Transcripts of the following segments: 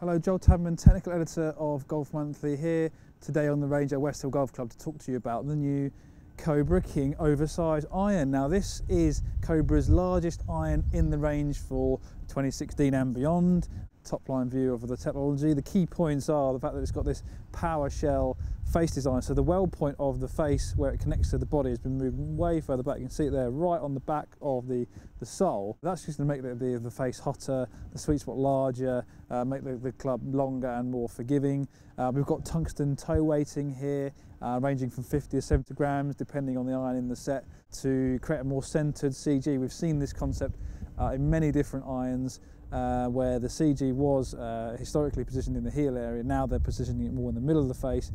Hello, Joel Tadman, Technical Editor of Golf Monthly, here today on the range at West Hill Golf Club to talk to you about the new Cobra King Oversize iron. Now this is Cobra's largest iron in the range for 2016 and beyond. Top line view of the technology. The key points are the fact that it's got this power shell face design, so the weld point of the face where it connects to the body has been moved way further back. You can see it there right on the back of the sole. That's just going to make the face hotter, the sweet spot larger, make the club longer and more forgiving. We've got tungsten toe weighting here, ranging from 50 to 70 grams depending on the iron in the set, to create a more centered CG. We've seen this concept in many different irons, where the CG was historically positioned in the heel area. Now they're positioning it more in the middle of the face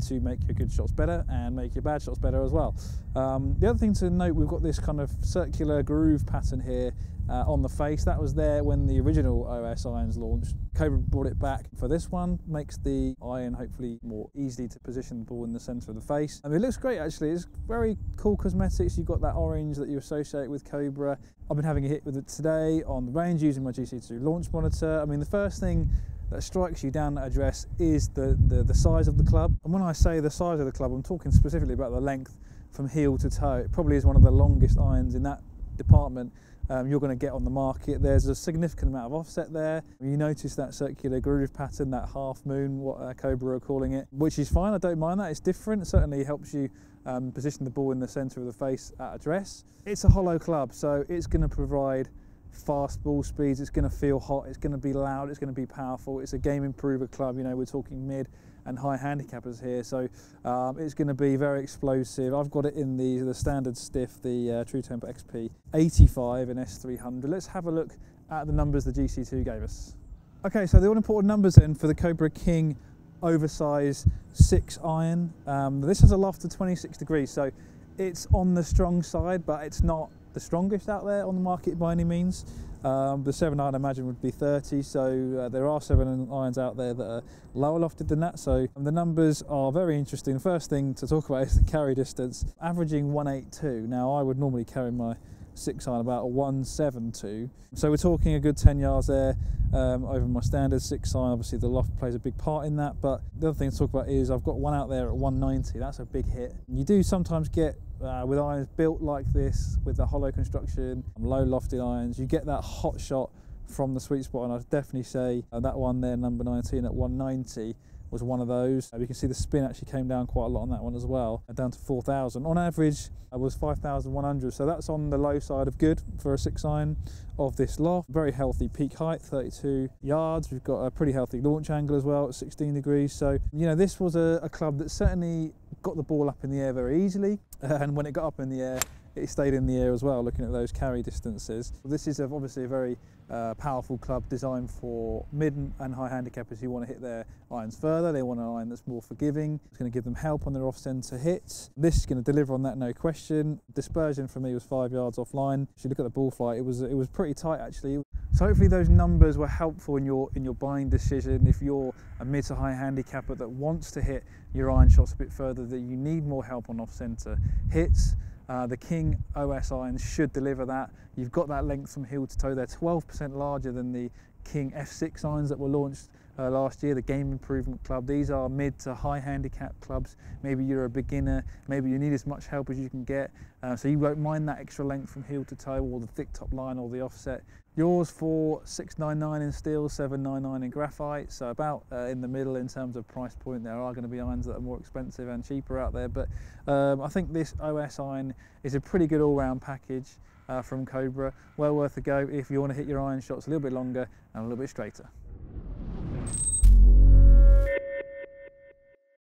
to make your good shots better and make your bad shots better as well. The other thing to note, we've got this kind of circular groove pattern here on the face. That was there when the original OS irons launched. Cobra brought it back for this one, makes the iron hopefully more easy to position the ball in the centre of the face. I mean, it looks great actually. It's very cool cosmetics. You've got that orange that you associate with Cobra. I've been having a hit with it today on the range using my GC2 launch monitor. I mean, the first thing that strikes you down that address is the size of the club. And when I say the size of the club, I'm talking specifically about the length from heel to toe. It probably is one of the longest irons in that department you're going to get on the market. There's a significant amount of offset there. You notice that circular groove pattern, that half moon, what Cobra are calling it, which is fine. I don't mind that. It's different. It certainly helps you position the ball in the centre of the face at address. It's a hollow club, so it's going to provide fast ball speeds. It's going to feel hot. It's going to be loud. It's going to be powerful. It's a game improver club. You know, we're talking mid and high handicappers here, so it's going to be very explosive. I've got it in the standard stiff, the True Temper XP 85 in S300. Let's have a look at the numbers the GC2 gave us. Okay, so the all important numbers then for the Cobra King Oversize 6 iron. This has a loft of 26 degrees, so it's on the strong side, but it's not the strongest out there on the market by any means. The 7 iron I imagine would be 30, so there are 7 irons out there that are lower lofted than that, so the numbers are very interesting. The first thing to talk about is the carry distance, averaging 182. Now I would normally carry my 6 iron about a 172, so we're talking a good 10 yards there over my standard 6 iron. Obviously the loft plays a big part in that, but the other thing to talk about is I've got one out there at 190. That's a big hit. You do sometimes get with irons built like this, with the hollow construction, low lofted irons, you get that hot shot from the sweet spot, and I'd definitely say that one there, number 19 at 190, was one of those. You can see the spin actually came down quite a lot on that one as well, down to 4,000. On average, it was 5,100, so that's on the low side of good for a 6 iron of this loft. Very healthy peak height, 32 yards. We've got a pretty healthy launch angle as well at 16 degrees. So, you know, this was a club that certainly got the ball up in the air very easily, and when it got up in the air, it stayed in the air as well, looking at those carry distances. This is obviously a very powerful club designed for mid and high handicappers who want to hit their irons further. They want an iron that's more forgiving. It's going to give them help on their off-centre hits. This is going to deliver on that, no question. Dispersion for me was 5 yards offline. If you look at the ball flight, it was pretty tight actually. So hopefully those numbers were helpful in your buying decision. If you're a mid to high handicapper that wants to hit your iron shots a bit further, that you need more help on off-centre hits, the King OS irons should deliver that. You've got that length from heel to toe. They're 12% larger than the King F6 irons that were launched last year, the Game Improvement Club. These are mid to high handicap clubs. Maybe you're a beginner, maybe you need as much help as you can get, so you won't mind that extra length from heel to toe, or the thick top line, or the offset. Yours for $699 in steel, $799 in graphite, so about in the middle in terms of price point. There are going to be irons that are more expensive and cheaper out there, but I think this OS iron is a pretty good all-round package from Cobra. Well worth a go if you want to hit your iron shots a little bit longer and a little bit straighter.